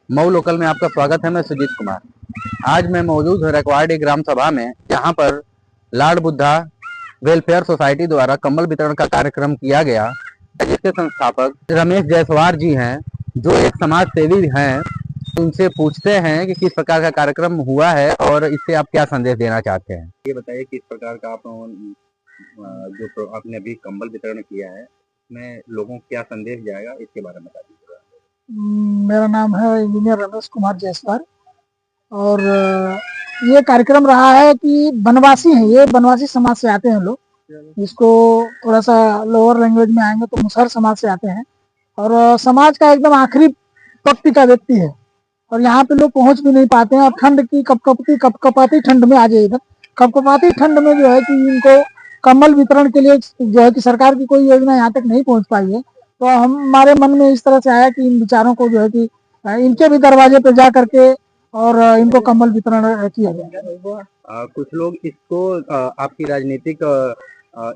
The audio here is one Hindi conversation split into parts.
मऊ लोकल में आपका स्वागत है। मैं सुजीत कुमार। आज मैं मौजूद हूँ रकवाड़ी ग्राम सभा में, जहाँ पर लॉर्ड बुद्धा वेलफेयर सोसाइटी द्वारा कंबल वितरण का कार्यक्रम किया गया, जिसके संस्थापक रमेश जायसवाल जी हैं, जो एक समाज सेवी हैं। उनसे पूछते हैं कि किस प्रकार का कार्यक्रम हुआ है और इससे आप क्या संदेश देना चाहते हैं। ये बताइए किस प्रकार का आप जो आपने अभी कंबल वितरण किया है, मैं लोगों को क्या संदेश जाएगा, इसके बारे में बता दीजिए। मेरा नाम है इंजीनियर रमेश कुमार जायसवाल और ये कार्यक्रम रहा है कि बनवासी हैं, ये बनवासी समाज से आते हैं लोग। इसको थोड़ा सा लोअर लैंग्वेज में आएंगे तो मुसहर समाज से आते हैं और समाज का एकदम आखिरी पंक्ति का व्यक्ति है और यहाँ पे लोग पहुंच भी नहीं पाते हैं। और ठंड की कपकपाती ठंड में आ जाए, इधर कपकपाती ठंड में जो है कि इनको कंबल वितरण के लिए जो है कि सरकार की कोई योजना यहाँ तक नहीं पहुंच पाई है। तो हमारे मन में इस तरह से आया कि इन विचारों को जो है कि इनके भी दरवाजे पे जा करके और इनको कंबल वितरण किया जाए। कुछ लोग इसको आपकी राजनीतिक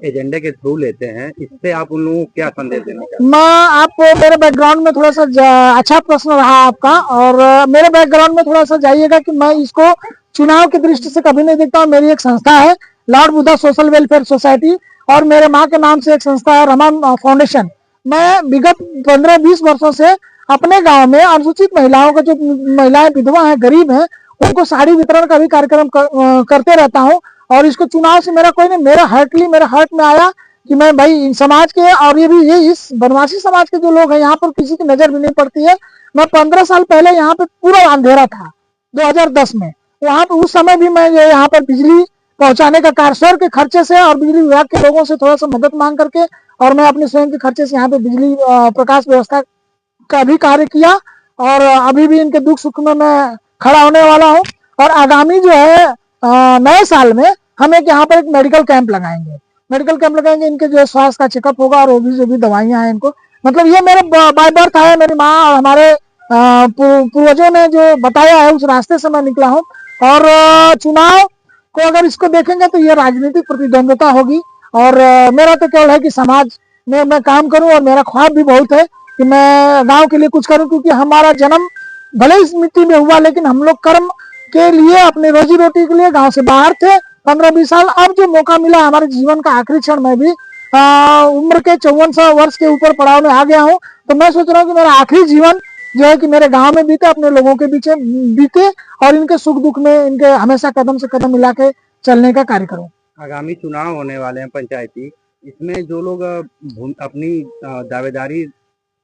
एजेंडे के थ्रू लेते हैं, इससे आप उन लोगों को क्या संदेश देना चाहते हैं? मैं आपको मेरे बैकग्राउंड में थोड़ा सा अच्छा प्रश्न रहा आपका, और मेरे बैकग्राउंड में थोड़ा सा जाइएगा कि मैं इसको चुनाव की दृष्टि से कभी नहीं देखता हूँ। मेरी एक संस्था है Lord Buddha social welfare society और मेरे माँ के नाम से एक संस्था है रमन फाउंडेशन। मैं विगत 15-20 वर्षों से अपने गांव में अनुसूचित महिलाओं का, जो महिलाएं विधवा हैं, गरीब हैं, उनको साड़ी वितरण का भी कार्यक्रम करते रहता हूं। और इसको चुनाव से मेरा कोई नहीं, मेरा हर्ट में आया कि मैं भाई समाज के, और ये इस बनवासी समाज के जो लोग हैं यहाँ पर किसी की नजर भी नहीं पड़ती है। मैं 15 साल पहले यहाँ पे पूरा अंधेरा था 2010 में, वहां पर उस समय भी मैं यहाँ पर बिजली पहुंचाने का कार्य स्वर के खर्चे से और बिजली विभाग के लोगों से थोड़ा सा मदद मांग करके और मैं अपने स्वयं के खर्चे से यहाँ पे बिजली प्रकाश व्यवस्था का भी कार्य किया और अभी भी इनके दुख सुख में मैं खड़ा होने वाला हूँ। और आगामी जो है नए साल में हम एक यहाँ पर एक मेडिकल कैंप लगाएंगे। इनके जो स्वास्थ्य का चेकअप होगा और वो भी जो भी दवाइयाँ हैं इनको, मतलब ये मेरे बाय बर्थ है, मेरी माँ और हमारे पूर्वजों ने जो बताया है उस रास्ते से मैं निकला हूँ। और चुनाव को अगर इसको देखेंगे तो ये राजनीतिक प्रतिद्वंदता होगी और मेरा तो केवल है कि समाज में मैं काम करूं और मेरा ख्वाब भी बहुत है कि मैं गांव के लिए कुछ करूं, क्योंकि हमारा जन्म भले इस मिट्टी में हुआ लेकिन हम लोग कर्म के लिए, अपने रोजी रोटी के लिए गांव से बाहर थे 15-20 साल। अब जो मौका मिला हमारे जीवन का आखिरी क्षण में भी उम्र के 54 वर्ष के ऊपर पड़ाव में आ गया हूँ, तो मैं सोच रहा हूँ कि मेरा आखिरी जीवन जो है कि मेरे गाँव में बीते, अपने लोगों के बीच बीते और इनके सुख दुख में इनके हमेशा कदम से कदम मिला के चलने का कार्य करूँ। आगामी चुनाव होने वाले हैं पंचायती, इसमें जो लोग अपनी दावेदारी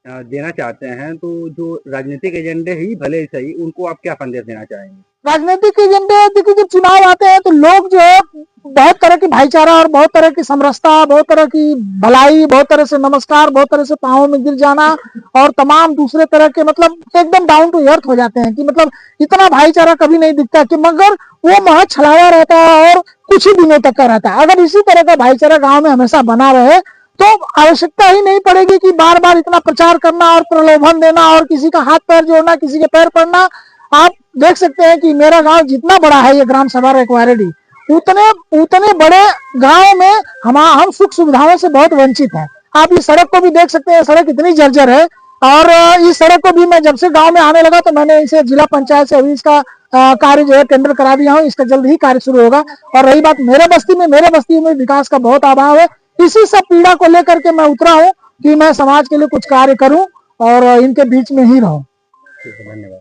देना चाहते हैं, तो जो राजनीतिक एजेंडे ही भले सही, उनको आप क्या संदेश देना चाहेंगे? राजनीतिक एजेंडे देखिए, जब चुनाव आते हैं तो लोग जो है बहुत तरह की भाईचारा और बहुत तरह की समरसता, बहुत तरह की भलाई, बहुत तरह से नमस्कार, बहुत तरह से पांवों में गिर जाना और तमाम दूसरे तरह के, मतलब एकदम डाउन टू अर्थ हो जाते हैं कि मतलब इतना भाईचारा कभी नहीं दिखता कि, मगर वो महज छलावा रहता है और कुछ ही दिनों तक का रहता है। अगर इसी तरह का भाईचारा गाँव में हमेशा बना रहे तो आवश्यकता ही नहीं पड़ेगी कि बार बार इतना प्रचार करना और प्रलोभन देना और किसी का हाथ पैर जोड़ना, किसी के पैर पड़ना। आप देख सकते हैं कि मेरा गांव जितना बड़ा है, ये ग्राम सभा रकवाड़ी, उतने बड़े गांव में हम सुख सुविधाओं से बहुत वंचित हैं। आप इस सड़क को भी देख सकते हैं, सड़क इतनी जर्जर है और इस सड़क को भी मैं जब से गांव में आने लगा तो मैंने इसे जिला पंचायत से अभी इसका कार्य जो है टेंडर करा दिया हूँ, इसका जल्द ही कार्य शुरू होगा। और रही बात मेरे बस्ती में विकास का बहुत अभाव है। इसी सब पीड़ा को लेकर के मैं उतरा हूँ कि मैं समाज के लिए कुछ कार्य करूं और इनके बीच में ही रहूं। धन्यवाद।